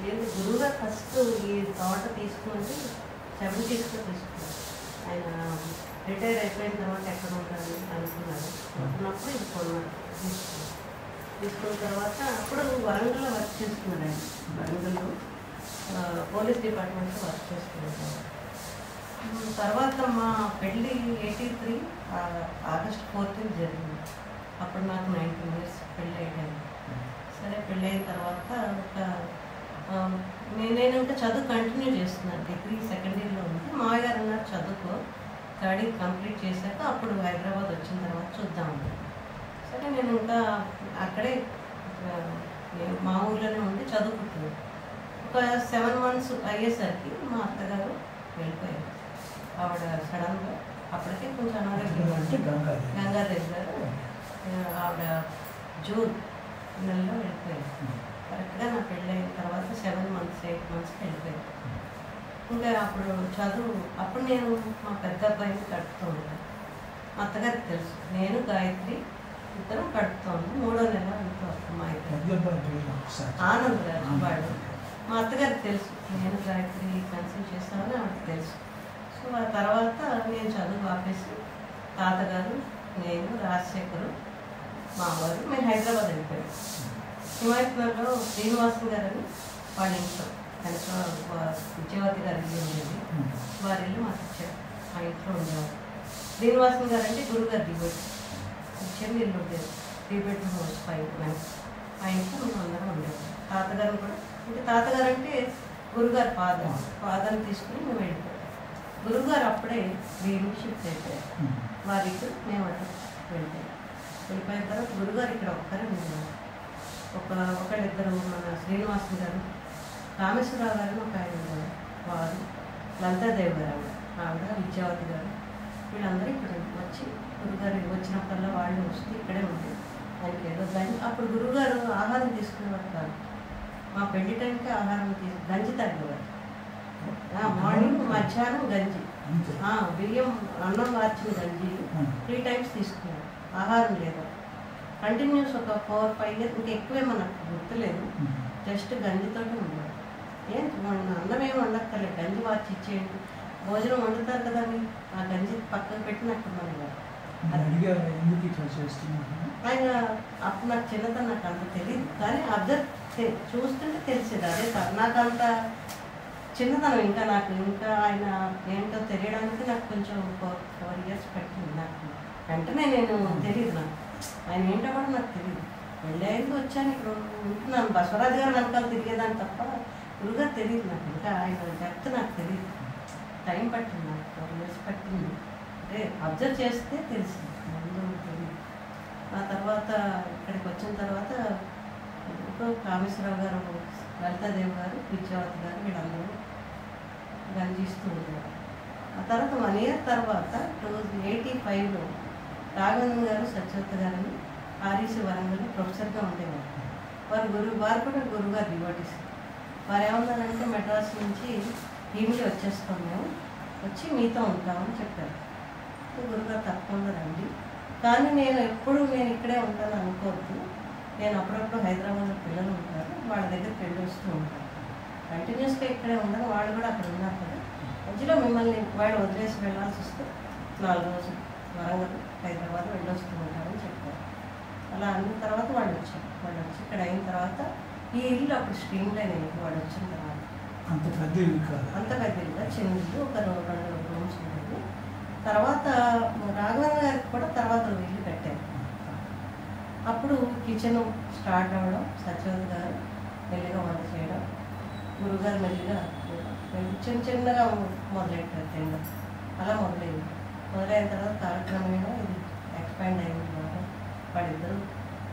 నేను గురువుగా ఫస్ట్ ఈ తోట తీసుకుంటే 70s తీసుకున్నాను. ఆయన రిటైర్ అయిపోయిన తర్వాత ఎక్కడ ఉండాలి అనుకున్నారు. అనుకున్నప్పుడు ఇది కొన్నాను, తీసుకున్న తర్వాత అప్పుడు వరంగల్లో వర్క్ చేస్తున్నాడు ఆయన. వరంగల్లో పోలీస్ డిపార్ట్మెంట్లో వర్క్ చేస్తున్నాడు. తర్వాత మా పెళ్ళి 83 ఆగస్ట్ 14 జరిగింది. అప్పుడు నాకు 19 years పెళ్ళి అయ్యాను. సరే పెళ్ళి అయిన తర్వాత నేను ఇంకా చదువు కంటిన్యూ చేస్తున్నాను. డిగ్రీ సెకండ్ ఇయర్లో ఉంది. మామయ్య గారు అన్నారు చదువుకో, థర్డ్ ఇయర్ కంప్లీట్ చేశాక అప్పుడు హైదరాబాద్ వచ్చిన తర్వాత చూద్దామని. సరే నేను ఇంకా అక్కడే మా ఊళ్ళోనే ఉండి చదువుకుంటున్నాను. ఒక 7 months అయ్యేసరికి మా అత్తగారు వెళ్ళిపోయారు. ఆవిడ సడన్గా అప్పటికే కొంచెం అనారోగ్యం, గంగాదేవి గారు ఆవిడ జూన్ నెలలో వెళ్ళిపోయారు. కరెక్ట్గా నా పెళ్ళి అయిన తర్వాత 7 months 8 months వెళ్ళిపోయారు. ఇంకా అప్పుడు చదువు అప్పుడు నేను మా పెద్ద అబ్బాయిని కడుపుతూ ఉంటాను. మా అత్తగారికి తెలుసు నేను గాయత్రి ఇద్దరం కడుపుతూ ఉన్నాం. 3వ నెల ఇంట్లో మా ఆనంద్ గారు వాడు. మా అత్తగారికి తెలుసు నేను గాయత్రి కన్సల్ట్ చేస్తామని ఆవిడకి తెలుసు. సో ఆ తర్వాత నేను చదువు ఆపేసి తాతగారు నేను రాజశేఖరు మా వారు మేము హైదరాబాద్ వెళ్ళిపోయాం. హిమాయత్నగర్లో శ్రీనివాసన్ గారు అని వాళ్ళ ఇంట్లో విజయవతి గారి ఇల్లు ఉండేది. వారి ఇల్లు మాకు ఇచ్చారు. ఆ ఇంట్లో ఉండేవారు. శ్రీనివాసన్ గారు అంటే గురుగారు డిబేట్ ఇచ్చారు. ఇల్లు ఉండేది 3 bedroom house 5 nights. ఆ ఇంట్లో మేము అందరం ఉండేవారు. తాతగారు కూడా అంటే తాతగారు అంటే గురుగారు ఫాదర్ని తీసుకుని మేము వెళ్ళిపోయాం. గురుగారు అప్పుడే వీళ్ళు షిఫ్ట్ అయిపోయారు. వారికి మేము అట్లా వెళ్ళిపోయిన తర్వాత గురుగారు ఇక్కడ ఒక్కరే ఉన్నారు. ఒకళ్ళిద్దరు మన శ్రీనివాసన్ గారు, కామేశ్వరరావు గారు ఒక ఆయన ఉన్నారు. వారు లలితాదేవి గారు ఆవిడ విద్యావతి గారు వీళ్ళందరూ ఇక్కడ వచ్చి గురుగారు వచ్చినప్పుడల్లా వాళ్ళు వస్తే ఇక్కడే ఉంటుంది. ఆయనకి ఏదో అప్పుడు గురుగారు ఆహారం తీసుకునేవారు కాదు. మా పెళ్లి టైంకి ఆహారం గంజి తాగేవారు. మార్నింగ్ మధ్యాహ్నం గంజి, బియ్యం అన్నం మార్చిన గంజి 3 times తీసుకున్నారు. ఆహారం లేదు. కంటిన్యూస్ ఒక 4-5 years ఇంకా ఎక్కువే మనకు గుర్తులేదు. జస్ట్ గంజితోనే ఉండేవారు. అన్నం ఏమి వండక్కర్లేదు, గంజి మార్చి ఇచ్చేయండి. భోజనం వండుతారు కదా అని ఆ గంజి పక్కన పెట్టినట్టు మనవారు. ఆయన అప్పుడు నాకు చిన్నతనం నాకు అంత తెలియదు, కానీ అబ్జర్వ్ చూస్తుంటే తెలిసేది. అదే సార్ నాకు అంత చిన్నతనం ఇంకా ఆయన ఏంటో తెలియడానికి నాకు కొంచెం 4 years పట్టింది. నాకు వెంటనే నేను తెలియదు, నాకు ఆయన ఏంటో కూడా నాకు తెలియదు. వెళ్ళేందుకు వచ్చాను, ఇక్కడ ఉంటున్నాను. బసవరాజు గారు వెనకాల తిరిగేదాన్ని తప్ప ఫుల్గా తెలియదు నాకు. ఇంకా ఆయన డెప్త్ నాకు తెలియదు. టైం పట్టింది, నాకు 4 years పట్టింది. అంటే అబ్జర్వ్ చేస్తే తెలిసింది, ముందు తెలియదు. ఆ తర్వాత ఇక్కడికి వచ్చిన తర్వాత కామేశ్వరరావు గారు, లలితాదేవి గారు, విద్యావతి గారు వీళ్ళందరూ గంజిస్తూ ఉండేవారు. ఆ తర్వాత 1 year తర్వాత 1985లో రాఘవేంద్ర గారు సత్యవతి గారిని REC వరంగల్ ప్రొఫెసర్గా ఉండేవారు. వారు కూడా గురుగారు డివోటీస్. వారు ఏమన్నారంటే మెడ్రాస్ నుంచి ఈమెకి వచ్చేస్తాం, మేము వచ్చి మీతో ఉంటామని చెప్పారు. గురుగారు తప్పకుండా రండి, కానీ నేను ఇక్కడే ఉంటాను అనుకోవద్దు. నేను అప్పుడప్పుడు హైదరాబాద్లో పిల్లలు ఉంటారు, వాళ్ళ దగ్గరికి వెళ్ళి వస్తూ ఉంటాను. కంటిన్యూస్గా ఇక్కడే ఉండను. వాళ్ళు కూడా అక్కడ ఉన్నారు కదా, మధ్యలో మిమ్మల్ని వాళ్ళు వదిలేసి వెళ్ళాల్సి వస్తే 4 రోజులు వరంగల్ హైదరాబాద్ వెళ్ళొస్తూ ఉంటారని చెప్పారు. అలా అన్న తర్వాత వాళ్ళు వచ్చి ఇక్కడ అయిన తర్వాత ఈ ఇల్లు అప్పుడు స్ట్రీమ్ లైన్ అయ్యింది. వాడు వచ్చిన తర్వాత అంత పెద్ద ఇల్లు చిన్న ఇల్లు, ఒక 2 rooms ఉండేది. తర్వాత రాఘవేంద్ర గారికి కూడా తర్వాత ఇల్లు కట్టారు. అప్పుడు కిచెన్ స్టార్ట్ అవ్వడం, సత్యవతి గారు మెల్లిగా వంట చేయడం, గురుగారు మెల్లిగా చిన్నగా మొదలెట్టారు తినడం. అలా మొదలైన తర్వాత కార్యక్రమంగా ఇది ఎక్స్పాండ్ అయింది. వాళ్ళిద్దరూ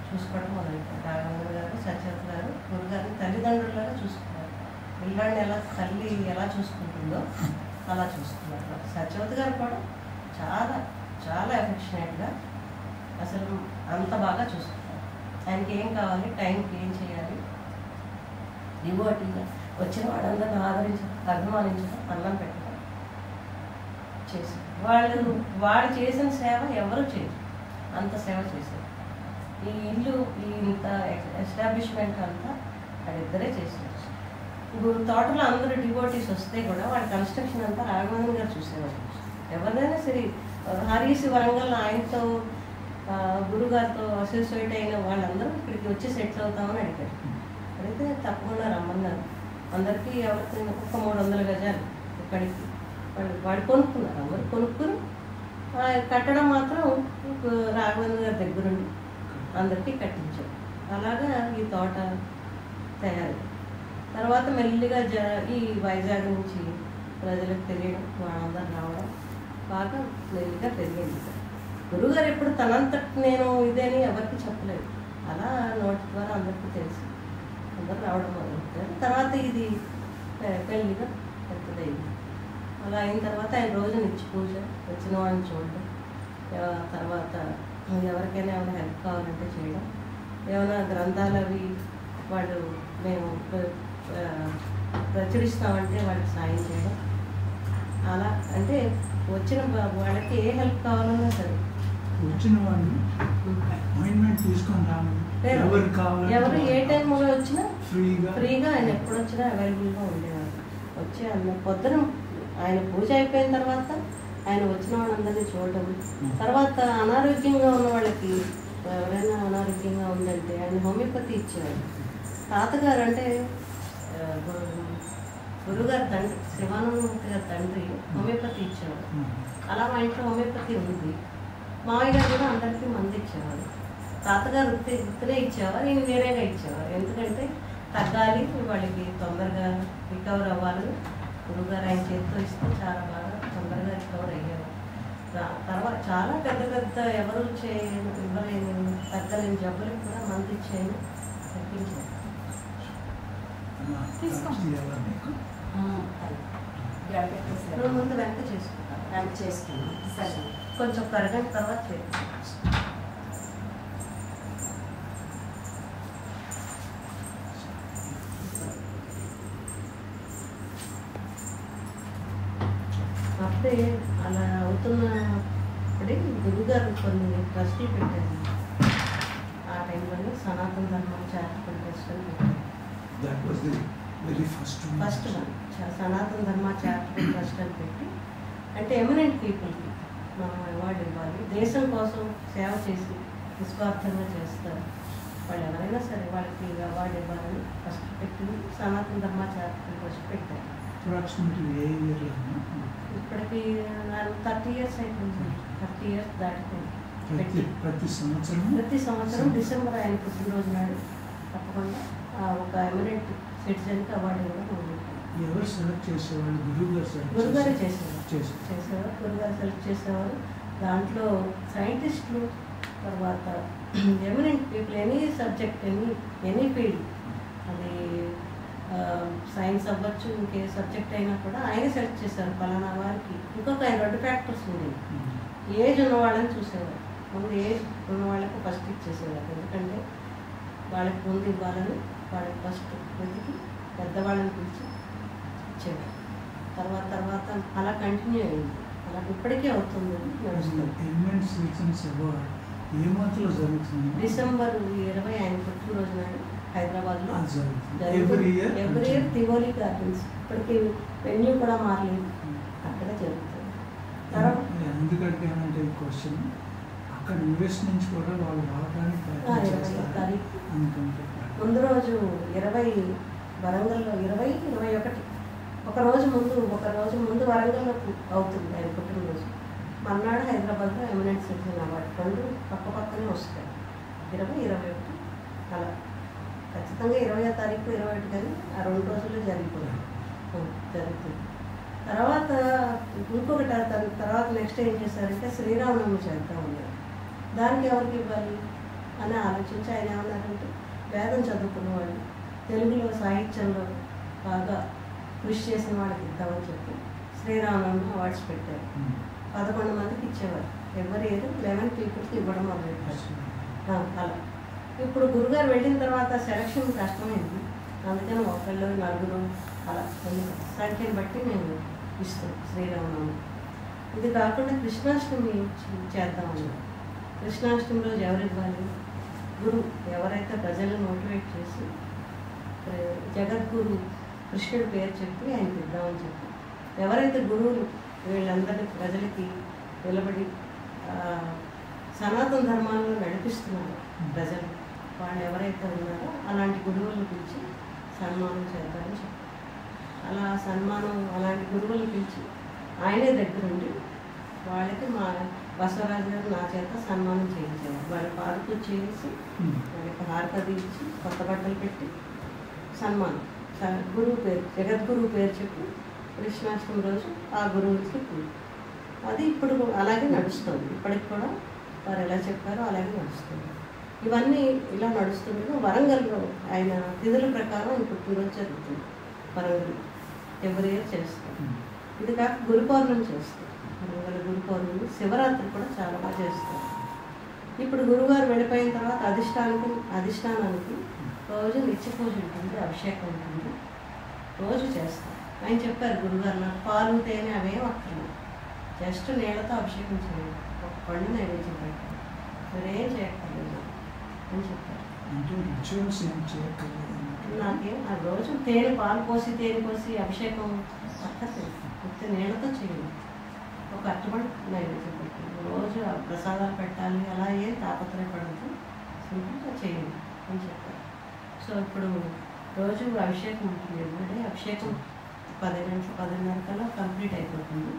చూసుకోవడం మొదలెట్టారు. రాఘవేంద్ర గారు, సత్యవతి గారు గురుగారిని తల్లిదండ్రులుగా చూసుకున్నారు. పిల్లాడిని తల్లి ఎలా చూసుకుంటుందో అలా చూసుకున్నారు. సత్యవతి గారు కూడా చాలా చాలా ఎఫెక్షనేట్గా, అసలు అంత బాగా చూసుకున్నారు. ఆయనకి ఏం కావాలి, టైంకి ఏం చేయాలి, డివోటీగా వచ్చిన వాళ్ళందరినీ ఆదరించడం, అభిమానించడం, అన్నం పెట్టడం చేశారు. వాళ్ళు చేసిన సేవ ఎవరు చేయరు, అంత సేవ చేశారు. ఈ ఇల్లు ఇంత ఎస్టాబ్లిష్మెంట్ అంతా వాళ్ళిద్దరే చేశారు. తోటలో అందరూ డివోటీస్ వస్తే కూడా వాడి కన్స్ట్రక్షన్ అంతా రాఘవేంద్ర గారు చూసేవాడు. ఎవరినైనా సరే హరీసి వరంగల్ ఆయనతో గురుగారితో అసోసియేట్ అయిన వాళ్ళందరూ ఇక్కడికి వచ్చి సెటిల్ అవుతామని అడిగారు. అడిగితే తప్పకుండా రమ్మన్నారు. అందరికీ ఎవరికి ఒక 300 గజాలు ఇక్కడికి వాడు కొనుక్కున్నారు. అందరూ కొనుక్కుని కట్టడం మాత్రం రాఘవేంద్ర గారి దగ్గరుండి అందరికీ కట్టించారు. అలాగా ఈ తోట తయారు. తర్వాత మెల్లిగా ఈ వైజాగ్ నుంచి ప్రజలకు తెలియడం, వాళ్ళందరూ రావడం బాగా మెల్లిగా పెరిగింది. గురుగారు ఎప్పుడు తనంతట నేను ఇదేని ఎవరికి చెప్పలేదు. అలా నోటి ద్వారా అందరికీ తెలిసి అందరూ రావడం మొదలుపెట్టారు. తర్వాత ఇది పెళ్ళిగా పెద్దదైంది. అలా అయిన తర్వాత ఆయన రోజు నిత్య పూజ, వచ్చిన వాళ్ళని చూడడం, తర్వాత ఎవరికైనా ఏమైనా హెల్ప్ కావాలంటే చేయడం, ఏమైనా గ్రంథాలు అవి వాళ్ళు మేము ప్రచురిస్తామంటే వాళ్ళకి సాయం చేయడం. అలా అంటే వచ్చిన వాళ్ళకి ఏ హెల్ప్ కావాలన్నా సరే వచ్చిన వాళ్ళు అపాయింట్మెంట్ తీసుకొని రావాలి. ఎవరు ఏ టైంలో వచ్చినా ఫ్రీగా ఆయన ఎప్పుడు వచ్చినా అవైలబుల్గా ఉండేవారు. వచ్చి పొద్దున ఆయన పూజ అయిపోయిన తర్వాత ఆయన వచ్చిన వాళ్ళందరినీ చూడడం. తర్వాత అనారోగ్యంగా ఉన్న వాళ్ళకి ఎవరైనా అనారోగ్యంగా ఉందంటే ఆయన హోమియోపతి ఇచ్చేవారు. తాతగారు అంటే గురుగారు తండ్రి, శివానందమూర్తి గారి తండ్రి హోమియోపతి ఇచ్చేవారు. అలా మా ఇంట్లో హోమియోపతి ఉంది. మామయ్య గారు కూడా అందరికీ మంది ఇచ్చేవారు. తాతగారు ఉత్తినే ఇచ్చేవారు, ఈయన వేరేగా ఇచ్చేవారు. ఎందుకంటే తగ్గాలి, వాళ్ళకి తొందరగా రికవర్ అవ్వాలని గురుగారు ఆయన చేతితో ఇస్తే చాలా బాగా తొందరగా రికవర్ అయ్యేవారు. తర్వాత చాలా పెద్ద పెద్ద ఎవరు ఇవ్వలేని తగ్గలేని జబ్బులకు కూడా మంది ఇచ్చేయని తగ్గించారు. ముందు వెంట చేసుకుంటాను. సరే, కొంచెం ఒక అరగంట తర్వాత చేస్తాను. అప్పుడే అలా అవుతున్నప్పుడే గురుగారు కొన్ని ట్రస్టీ పెట్టారు. ఆ టైంలో సనాతన ధర్మం చారిటబుల్ ట్రస్ట్ అని పెట్టారు. ఫస్ట్ వన్ సనాతన ధర్మ చారిటబుల్ ట్రస్ట్ అని పెట్టి, అంటే ఎమినెంట్ పీపుల్కి మనం అవార్డు ఇవ్వాలి. దేశం కోసం సేవ చేసి నిస్వార్థంగా చేస్తారు వాళ్ళు ఎవరైనా సరే, వాళ్ళకి అవార్డు ఇవ్వాలని ఫస్ట్ పెట్టింది సనాతన ధర్మ చారిటబుల్ ట్రస్ట్ పెట్టారు. ఇప్పటికి 30 years అయిపోయింది. 30 years దాటిపోయింది. ప్రతి సంవత్సరం డిసెంబర్ ఆయన పుట్టినరోజు నాడు తప్పకుండా ఒక ఎమినెంట్ సిటిజన్కి అవార్డు ఇవ్వడం ఉంది. ఎవరు సెలెక్ట్ చేసేవాళ్ళు? గురుగారే చేసేవారు. గురుగారు సెలెక్ట్ చేసేవారు. దాంట్లో సైంటిస్టులు, తర్వాత eminent people, any subject, any field, అది సైన్స్ అవ్వచ్చు, ఇంకే సబ్జెక్ట్ అయినా కూడా ఆయన సెలెక్ట్ చేశారు. పలానా వారికి ఇంకొక ఆయన 2 ఫ్యాక్టర్స్ ఉండేవి. ఏజ్ ఉన్న వాళ్ళని చూసేవారు. ముందు ఏజ్ ఉన్న వాళ్ళకి ఫస్ట్ ఇచ్చేసేవారు. ఎందుకంటే వాళ్ళకి ముందు ఇవ్వాలని వాళ్ళకి ఫస్ట్ వెతికి పెద్దవాళ్ళని పిలిచి ఇచ్చేవారు. తర్వాత అలా కంటిన్యూ అయింది. అలా ఇప్పటికే అవుతుంది, నడుస్తుంది. డిసెంబర్ 20 ఆయన పుట్టినరోజు నాడు హైదరాబాద్లో ఎవ్రీ ఇయర్ తివోలి గార్డెన్స్, ఇప్పటికీ వెన్యూ కూడా మారలేదు, అక్కడ జరుగుతుంది. ఎందుకంటే క్వశ్చన్ అక్కడ యూఎస్ నుంచి కూడా వాళ్ళు రావడానికి 20 తారీఖు ముందు రోజు 20 వరంగల్లో 20-21 ఒక రోజు ముందు వరంగల్లో అవుతుంది ఆయన పుట్టినరోజు. మర్నాడు హైదరాబాద్లో ఎమినెంట్ సిటిజన్ అవార్డు 2 పక్కనే వస్తాయి. 20-21 అలా ఖచ్చితంగా 20వ తారీఖు 21 కానీ ఆ 2 రోజుల్లో జరుగుతుంది. తర్వాత ఇంకొకటి తర్వాత నెక్స్ట్ ఏం చేశారంటే శ్రీరామనవమి చేద్దాం ఉన్నారు. దానికి ఎవరికి ఇవ్వాలి అని ఆలోచించి ఆయన ఏమన్నారంటే వేదం చదువుకున్న వాళ్ళు, తెలుగులో సాహిత్యంలో బాగా కృషి చేసిన వాళ్ళకి ఇద్దామని చెప్పి శ్రీరామనవమి అవార్డ్స్ పెట్టారు. 11 మందికి ఇచ్చేవారు. ఎవరి ఇయర్ 11 పీపుల్కి ఇవ్వడం మొదలెట్టారు. అలా ఇప్పుడు గురుగారు వెళ్ళిన తర్వాత సెలక్షన్ కష్టమైంది. అందుకని 1-4 అలా సంఖ్యను బట్టి మేము ఇస్తాం శ్రీరామనవమి. ఇది కాకుండా కృష్ణాష్టమి చేద్దామని. కృష్ణాష్టమి రోజు ఎవరు ఇవ్వాలి? గురువు ఎవరైతే ప్రజలను మోటివేట్ చేసి జగద్గురు కృష్ణుడి పేరు చెప్పి ఆయనకి ఇద్దామని చెప్పి ఎవరైతే గురువులు వీళ్ళందరి ప్రజలకి నిలబడి సనాతన ధర్మాలను నడిపిస్తున్నారు ప్రజలు వాళ్ళు ఎవరైతే ఉన్నారో అలాంటి గురువులను పిలిచి సన్మానం చేద్దామని చెప్పి అలా సన్మానం అలాంటి గురువులను పిలిచి ఆయనే దగ్గరుండి వాళ్ళకి మా బసవరాజు గారు నా చేత సన్మానం చేయించారు. వాళ్ళ పాలకు చేసి వాళ్ళకి హారతి ఇచ్చి కొత్త బట్టలు పెట్టి సన్మానం గురువు పేరు జగద్గురువు పేరు చెప్పి కృష్ణాష్టమి రోజు ఆ గురువుకి పూజ. అది ఇప్పుడు అలాగే నడుస్తుంది. ఇప్పటికి కూడా వారు ఎలా చెప్పారో అలాగే నడుస్తుంది. ఇవన్నీ ఇలా నడుస్తుంది. వరంగల్లో ఆయన తిథుల ప్రకారం ఆయన పుట్టినరోజు జరుగుతుంది. వరంగల్ ఎవరి ఇయర్ చేస్తారు. ఇది కాక గురు పౌర్ణమి చేస్తారు. వరంగల్ గురు పౌర్ణమి, శివరాత్రి కూడా చాలా బాగా చేస్తారు. ఇప్పుడు గురువారు వెళ్ళిపోయిన తర్వాత అధిష్టానానికి రోజు నిత్య పూజ ఉంటుంది, అభిషేకం ఉంటుంది, రోజు చేస్తారు. ఆయన చెప్పారు గురుగారు నాకు పాలు తేనె అవేం అక్కర్లేదు, జస్ట్ నీళ్ళతో అభిషేకం చేయండి, ఒక పండు నైవేద్యం పెట్టండి, మరేం చేయక్కర్లేదు అని చెప్పారు. నాకేం ఆ రోజు పాలు పోసి తేనె పోసి అభిషేకం అక్కర్లేదు, మొత్తం నీళ్ళతో చేయండి, ఒక అట్టబడి నైవేద్యం పెట్టండి, రోజు ప్రసాదాలు పెట్టాలి అలా ఏం తాపత్రయపడద్దు, సింపుల్గా చేయండి అని చెప్పారు. సో ఇప్పుడు రోజు అభిషేకం ఉంటుంది. ఎందుకంటే అభిషేకం 10 కల్లా కంప్లీట్ అయిపోతుంది.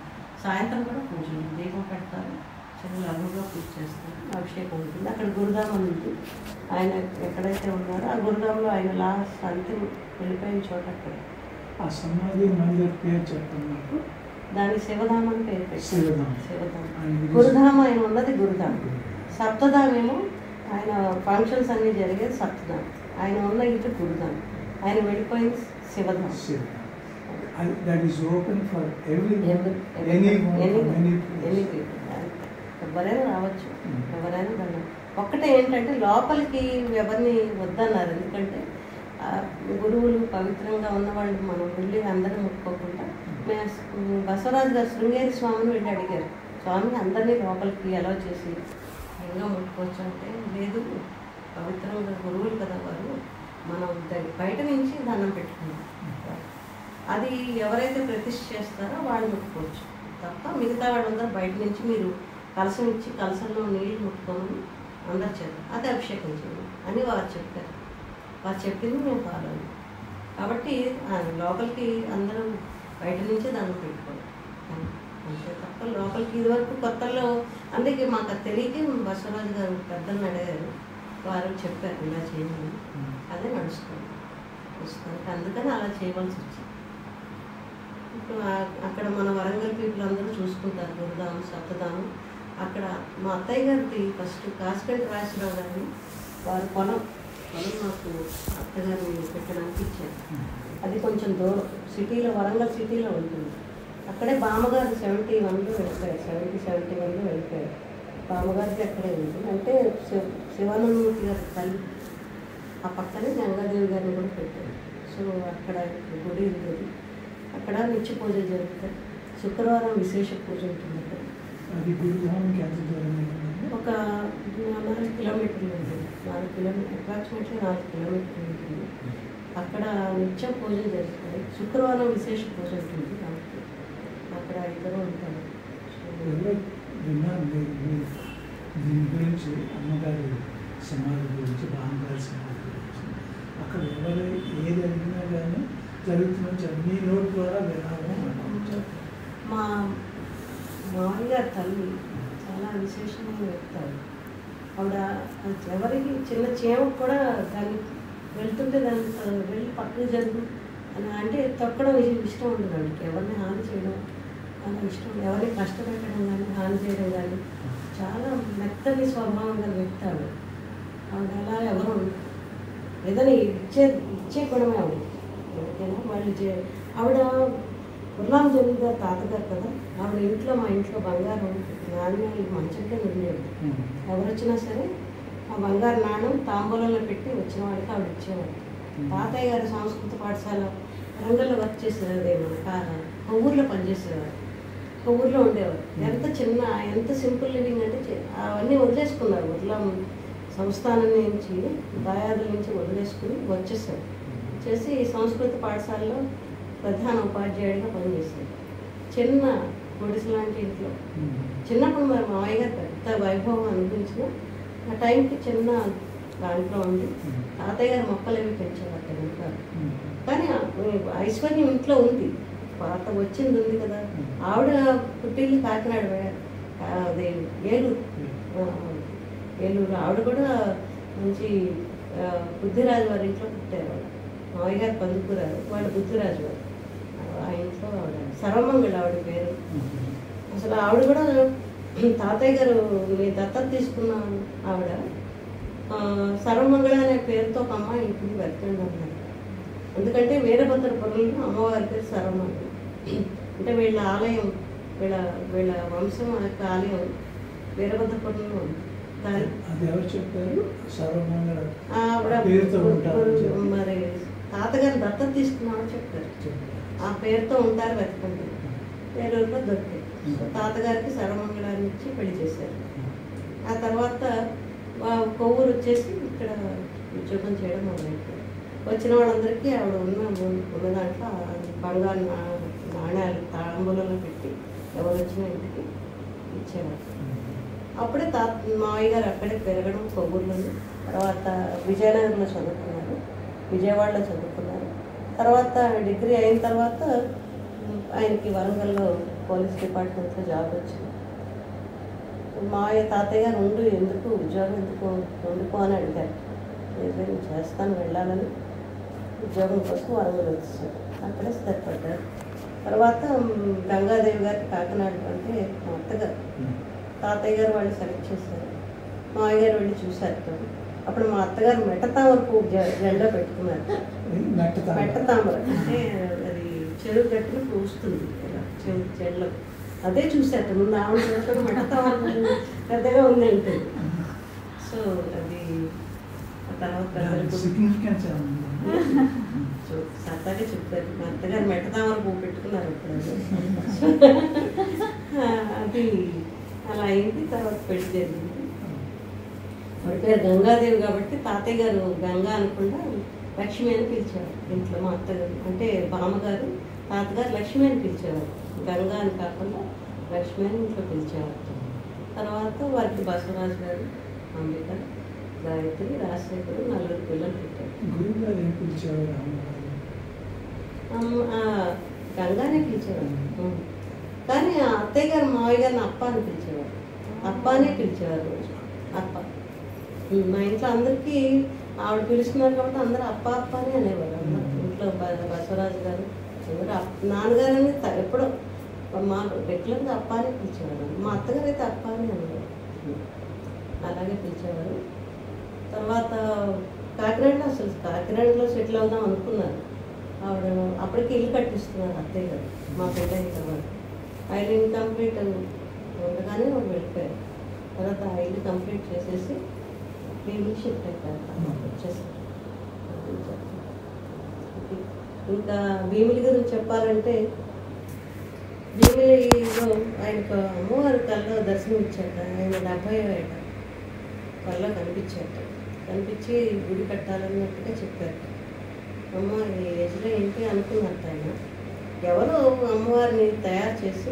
సాయంత్రం కూడా పూజ ఉంది, దీపం పెడతారు, చాలా లఘువుగా పూజ చేస్తారు, అభిషేకం ఉంటుంది. అక్కడ గురుధామం ఉంది. ఆయన ఎక్కడైతే ఉన్నారో ఆ గురుధామంలో ఆయన లాస్ట్ అంతిమ వెళ్ళిపోయిన చోట అక్కడ ఆ సమాధి మందిర్ పేరు చెప్పండి. దాని శివధామం అని పేరు పెట్టారు. శివధామం గురుధామ ఆయన ఉన్నది గురుధామం. సప్తధామేమో ఆయన ఫంక్షన్స్ అన్నీ జరిగేది సప్తధామం. ఆయన ఉన్న ఇటు గురుధామం, ఆయన వెళ్ళిపోయింది శివధామం. ఎవరైనా రావచ్చు, ఎవరైనా వెళ్ళాలి. ఒక్కటే ఏంటంటే లోపలికి ఎవరిని వద్దన్నారు. ఎందుకంటే గురువులు పవిత్రంగా ఉన్నవాళ్ళు మనం వెళ్ళి అందరూ ముట్టుకోకుండా. బసవరాజు గారు శృంగేరి స్వామిని వెళ్ళి అడిగారు, స్వామి అందరినీ లోపలికి ఎలా చేసి ఇంకా ముట్టుకోవచ్చు అంటే, లేదు పవిత్రంగా గురువులు కదా వారు, మనం బయట నుంచి దండం పెట్టుకున్నాం, అది ఎవరైతే ప్రతిష్ఠ చేస్తారో వాళ్ళు ముట్టుకోవచ్చు తప్ప మిగతా వాళ్ళందరూ బయట నుంచి మీరు కలసం ఇచ్చి కలసంలో నీళ్ళు ముట్టుకోమని అందరు చేద్దాం, అది అభిషేకం చేయండి అని వారు చెప్పారు. వారు చెప్పింది మేము ఫాలో అయ్యాం. కాబట్టి లోపలికి అందరూ బయట నుంచే దండం పెట్టుకోవాలి అంతే తప్ప లోపలికి ఇదివరకు కొత్తల్లో అందుకే మాకు అది తెలియక బసవరాజు గారు పెద్దలను అడిగారు, వారు చెప్పారు ఇలా చేయమని, అదే నడుస్తుంది ప్రస్తుతానికి. అందుకని అలా చేయవలసి వచ్చింది. ఇప్పుడు అక్కడ మన వరంగల్ పీపుల్ అందరూ చూసుకుంటారు గురుధామం సప్తధామం. అక్కడ మా అత్తయ్య గారికి ఫస్ట్ కాసికంటి రాజరావు గారిని వారు పొలం మాకు అత్తగారిని పెట్టడానికి ఇచ్చారు. అది కొంచెం దూరం, సిటీలో వరంగల్ సిటీలో ఉంటుంది. అక్కడే బామ్మగారు 71లో వెళ్ళిపోయారు, 71లో వెళ్ళిపోయారు. బామ్మగారికి అక్కడే ఉంది. అంటే శివానందమూర్తి గారి తల్లి ఆ పక్కనే గంగాదేవి గారిని కూడా పెట్టారు. సో అక్కడ గుడి ఉంటుంది, అక్కడ నిత్య పూజ జరుగుతాయి. శుక్రవారం విశేష పూజ ఉంటుంది. అక్కడ అది గురుధామంకి ఎంత దూరం? ఒక 4 కిలోమీటర్లు ఉంటుంది. 4 కిలోమీటర్ అప్రాక్సిమేట్లీ 4 కిలోమీటర్లు ఉంటుంది. అక్కడ నిత్యం పూజలు జరుగుతాయి. శుక్రవారం విశేష పూజ ఉంటుంది కాబట్టి అక్కడ ఇద్దరు ఉంటారు. దీని గురించి అమ్మగారి సమాధి గురించి, బామ్మగారి సమాధి గురించి అక్కడ ఎవరు ఏది అడిగినా కానీ జరుగుతున్న మీ నోటి ద్వారా వినాలని అనుకుంటారు. మా మామయ్య గారి తల్లి చాలా విశేషమైన చెప్తారు. ఆవిడ ఎవరికి చిన్న చీమకు కూడా దాన్ని వెళ్తుంటే దాన్ని వెళ్ళి పక్కకు జరుగు అని అంటే తొక్కడం ఇష్టం ఉండదు ఆవిడకి. ఎవరిని హాని చేయడం అలా ఇష్టం, ఎవరిని కష్టపెట్టడం కానీ హాని చేయడం కానీ చాలా మెత్తని స్వభావం గల వ్యక్తి ఆవిడ. ఆవిడ అలా ఎవరు ఏదైనా ఇచ్చే గుణమే ఆవిడ. ఓకేనా వాళ్ళు ఆవిడ ఉర్లాం జమీందార్ తాతగారు కదా, ఆవిడ ఇంట్లో మా ఇంట్లో బంగారం నాణ్యాలు మంచంటే ఉండేది. ఎవరు వచ్చినా సరే ఆ బంగారు నాణ్యం తాంబూలంలో పెట్టి వచ్చిన వాళ్ళకి ఆవిడ ఇచ్చేవాడు. తాతయ్య గారు సంస్కృత పాఠశాల రంగంలో వర్క్ చేసేది, మన కొవ్వూరులో పనిచేసేవారు, కొవ్వూరులో ఉండేవారు. ఎంత సింపుల్ లివింగ్ అంటే అవన్నీ వదిలేసుకున్నారు. ఉర్లాం సంస్థానం నుంచి దాయాదుల నుంచి వదిలేసుకుని వచ్చేసారు. చేసి సంస్కృత పాఠశాలలో ప్రధాన ఉపాధ్యాయుడిగా పనిచేశారు. చిన్న గుడిసె లాంటి ఇంట్లో. చిన్నప్పుడు మరి మావయ్య గారు పెద్ద వైభవం అనిపించిన ఆ టైంకి చిన్న దాంట్లో ఉంది. తాతయ్య గారు మొక్కలు ఏమి పెంచేవారు ఇంట్లో. కానీ ఐశ్వర్యం ఇంట్లో ఉంది, పాత వచ్చింది ఉంది కదా. ఆవిడ పుట్టిల్లు కాకినాడ, అదే ఏలూరు. ఆవిడ కూడా మంచి బుద్ధిరాజు వారి ఇంట్లో పుట్టారు. మావయ్య గారు పందుకూరారు, వాళ్ళు బుద్ధిరాజు వారు. ఆ ఇంట్లో ఆవిడ సర్వమంగళ ఆవిడ పేరు. అసలు ఆవిడ కూడా తాతయ్య గారు దత్తత తీసుకున్న ఆవిడ సర్వమంగళ అనే పేరుతో ఒక అమ్మాయి ఇంటికి వెళ్తుంది అన్నారు. ఎందుకంటే వీరభద్రపురంలో అమ్మవారి పేరు సర్వమంగళ. అంటే వీళ్ళ ఆలయం, వీళ్ళ వంశం యొక్క ఆలయం వీరభద్రపురంలో ఉంది. మరి తాతగారు దత్తత తీసుకున్నామని చెప్తారు. ఆ పేరుతో ఉంటారు, వెతకండి. ఏలూరులో దొరికాయి. తాతగారికి సర్వమంగళాన్ని ఇచ్చి పెళ్లి చేశారు. ఆ తర్వాత కొవ్వూరు వచ్చేసి ఇక్కడ ఉద్యోగం చేయడం మొదలెట్టారు. వచ్చిన వాళ్ళందరికీ ఆవిడ ఉన్న దాంట్లో బంగారు నాణ్యాలు తాళంబూలలో పెట్టి ఎవరు వచ్చిన ఇంటికి ఇచ్చేవారు. అప్పుడే మావయ్య గారు అక్కడే పెరగడం కొవ్వూరులోని. తర్వాత విజయనగరంలో చదువుకున్నారు, విజయవాడలో చదువుకున్నారు. తర్వాత డిగ్రీ అయిన తర్వాత ఆయనకి వరంగల్లో పోలీస్ డిపార్ట్మెంట్లో జాబ్ వచ్చింది. మావయ్య తాతయ్య గారు ఎందుకు ఉద్యోగం ఎందుకు ఉండిపో అని అడిగారు. నేను చేస్తాను వెళ్ళాలని ఉద్యోగం కోసం వరంగల్ వచ్చేసారు. అక్కడే స్థిరపడ్డారు. తర్వాత గంగాదేవి గారికి కాకినాడ అంటే మా అత్తగారు, తాతయ్య గారు వాళ్ళు సెలెక్ట్ చేశారు. మావయ్య గారు వెళ్ళి చూశారు. అప్పుడు మా అత్తగారు మెట్టతామర పువ్వు జెండా పెట్టుకున్నారు. మెట్టతామర అంటే అది చెరువు గట్టును పూస్తుంది ఇలా చెట్లు. అదే చూశారు ముందు ఆవిడ చూసారు. మెట్టతామర పువ్వు పెద్దగా ఉంది ఉంటుంది. సో అది తర్వాత సరదాగా చెప్తారు. మా అత్తగారు మెట్టతామర పువ్వు పెట్టుకున్నారు అప్పుడు. అది అలా అయింది. తర్వాత పెళ్లి జరిగింది. ఆవిడ పేరు గంగాదేవి కాబట్టి తాతయ్య గారు గంగా అనకుండా లక్ష్మి అని పిలిచేవారు ఇంట్లో. మా అత్తగారు అంటే బామ్మగారు, తాతగారు లక్ష్మి అని పిలిచేవారు. గంగా అని కాకుండా లక్ష్మి అని ఇంట్లో పిలిచేవారు. తర్వాత వారికి బసవరాజు గారు, అంబిక, గాయత్రి, రాజశేఖరు 4 పిల్లలు పుట్టారు. గంగానే పిలిచేవారు. కానీ అత్తయ్య గారు మావయ్య గారిని అప్ప అని పిలిచేవారు. అప్ప అనే పిలిచేవారు రోజు. అప్ప. మా ఇంట్లో అందరికీ ఆవిడ పిలుస్తున్నారు కాబట్టి అందరూ అప్ప అప్ప అని అనేవారు. ఇంట్లో బసవరాజు గారు అందరూ నాన్నగారని ఎప్పుడో మా రెగ్యులర్గా అప్ప అని పిలిచేవారు. మా అత్తగారు అయితే అప్ప అని అనేవారు. అలాగే పిలిచేవారు. తర్వాత కాకినాడలో సెటిల్ అవుదాం అనుకున్నారు. ఆవిడ అప్పటికి ఇల్లు కట్టిస్తున్నారు అత్తయ్య గారు మా పెళ్ళైన తర్వాత. ఆ ఇల్లు ఇన్కంప్లీట్ ఉండగానే వాళ్ళు వెళ్ళిపోయారు. తర్వాత ఆ ఇల్లు కంప్లీట్ చేసేసి భీమిలి షిఫ్ట్ అయిపోయారు, వచ్చేసారు. ఇంకా భీమిలి గురించి చెప్పాలంటే, భీమిలిలో ఆయనకు అమ్మవారి కళ్ళలో దర్శనం ఇచ్చాక ఆయన 70 ఏట కళ్ళలో కనిపించి గుడి కట్టాలన్నట్టుగా చెప్పారు. అమ్మ ఈ ఏజ్లో ఏంటి అనుకున్నట్టు ఆయన. ఎవరో అమ్మవారిని తయారు చేసి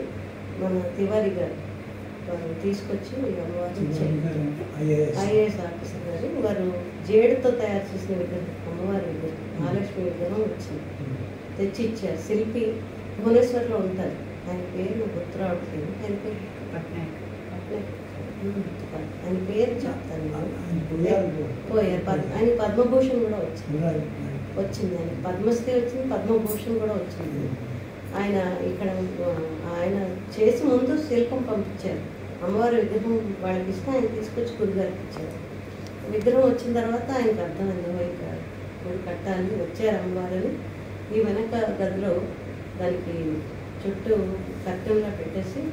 మన తివారి గారు వారు తీసుకొచ్చి అమ్మవారిని ఐఏఎస్ ఆఫీసర్ గారు వారు జేడుతో తయారు చేసిన విగ్రహం, అమ్మవారి విగ్రహం, మహాలక్ష్మి విగ్రహం వచ్చింది, తెచ్చి ఇచ్చారు. శిల్పి భువనేశ్వర్లో ఉంటారు. ఆయన పేరు నాకు గుర్తు రావట్లేదు. ఆయన పేరు ఆయన పేరు చెప్తాను. ఆయన పద్మభూషణ్ కూడా వచ్చింది. ఆయన పద్మశ్రీ వచ్చింది, పద్మభూషణ్ కూడా వచ్చింది. ఆయన ఇక్కడ ఆయన చేసి ముందు శిల్పం పంపించారు. అమ్మవారి విగ్రహం వాళ్ళకి ఇస్తే ఆయన తీసుకొచ్చి గుడిగారికి ఇచ్చారు. విగ్రహం వచ్చిన తర్వాత ఆయనకు అర్థమైంది గుడి కట్టాలని. వచ్చారు అమ్మవారిని. ఈ వెనక గదిలో దానికి చుట్టూ కర్టెన్లా పెట్టేశారు.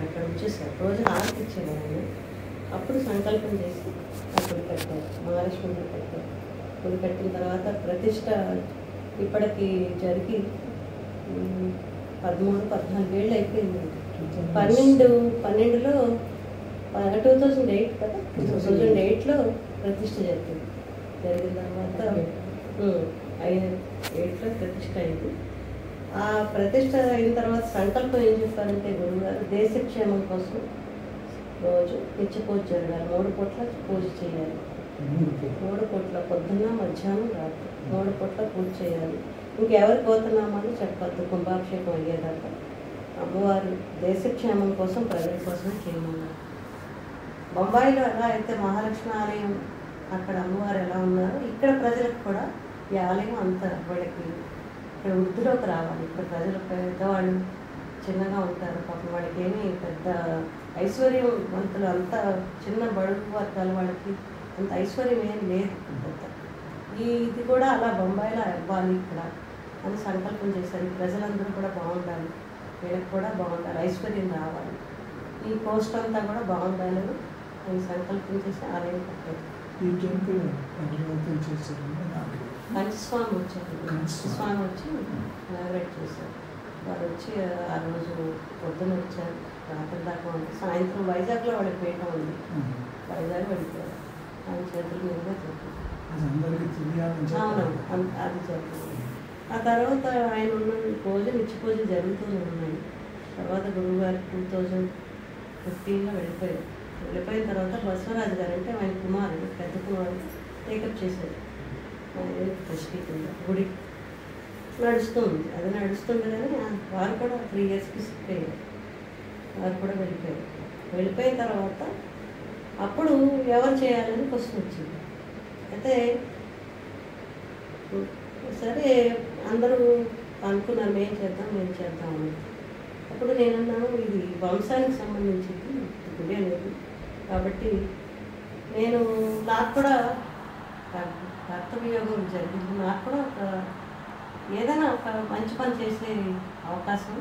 అక్కడ ఉంచేశారు. రోజు హారతి ఇచ్చారు ఆయన. అప్పుడు సంకల్పం చేసి ఆ గుడి కట్టారు, మహాలక్ష్మి గుడి కట్టారు. గుడి కట్టిన తర్వాత ప్రతిష్ట ఇప్పటికి జరిగి 13-14 ఏళ్ళు అయిపోయింది. 12లో 2008 కదా, 2008లో ప్రతిష్ట జరిగింది. జరిగిన తర్వాత 8లో ప్రతిష్ట అయింది. ఆ ప్రతిష్ట అయిన తర్వాత సంకల్పం ఏం చెప్పారంటే గురువుగారు, దేశక్షేమం కోసం రోజు నిత్య పూజ జరగాలి, 3 పూట్ల పూజ చేయాలి. 3 పూట్ల పొద్దున్న, మధ్యాహ్నం, రాత్రి 3 పూట్ల పూజ చేయాలి. ఇంకెవరికి పోతున్నామని చెప్పద్దు, కుంభాభిషేకం అయ్యేదాకా. అమ్మవారు దేశక్షేమం కోసం, ప్రజల కోసమే చేయమన్నారు. బొంబాయిలో ఎలా అయితే మహాలక్ష్మి ఆలయం అక్కడ అమ్మవారు ఎలా ఉన్నారో, ఇక్కడ ప్రజలకు కూడా ఈ ఆలయం అంత వాళ్ళకి ఇక్కడ వృద్ధిలోకి రావాలి. ఇక్కడ ప్రజలు పెద్దవాళ్ళు చిన్నగా ఉంటారు, పాపం వాళ్ళకి ఏమీ పెద్ద ఐశ్వర్యవంతులు, అంత చిన్న బడుగు వర్గాల వాళ్ళకి అంత ఐశ్వర్యం ఏం లేదు. ఇది కూడా అలా బొంబాయిలో అవ్వాలి ఇక్కడ అని సంకల్పం చేశారు. ప్రజలందరూ కూడా బాగుండాలి, వీళ్ళకి కూడా బాగుండాలి, ఐశ్వర్యం రావాలి, ఈ కోస్ట్ అంతా కూడా బాగుండాలని నేను సంకల్పం చేసి ఆలయం కట్టాను. కంచిస్వామి వచ్చారు, కంచిస్వామి వచ్చి ఇనాగ్రేట్ చేశారు. వారు వచ్చి ఆ రోజు పొద్దున వచ్చారు, రాత్రి దాకా ఉంది. సాయంత్రం వైజాగ్లో వాళ్ళకి పీఠం ఉంది, వైజాగ్ వెళ్ళిపోయారు. ఆయన చేతుల మీదుగా చెప్పారు. అవును, అది జరిగింది. ఆ తర్వాత ఆయన ఉన్న పూజలు నిత్య పూజలు జరుగుతూనే ఉన్నాయి. తర్వాత గురువుగారు 2015లో వెళ్ళిపోయారు. వెళ్ళిపోయిన తర్వాత బసవరాజు గారు అంటే ఆయన కుమారుడు, పెద్ద కుమారుడు టేకప్ చేశారు. ట్రస్టీ కింద గుడి నడుస్తుంది. అది నడుస్తుండగానే వారు కూడా 3 ఇయర్స్కి షిఫ్ట్ అయ్యారు. వారు కూడా వెళ్ళిపోయారు. వెళ్ళిపోయిన తర్వాత అప్పుడు ఎవరు చేయాలని క్వశ్చన్ వచ్చింది. అయితే సరే అందరూ అనుకున్నారు మేము చేద్దామని. అప్పుడు నేనన్నాను, ఇది వంశానికి సంబంధించింది గుడి అనేది, కాబట్టి నాకు కూడా కర్తవ్యయోగం జరిగింది. నాకు కూడా ఏదైనా ఒక మంచి పని చేసే అవకాశం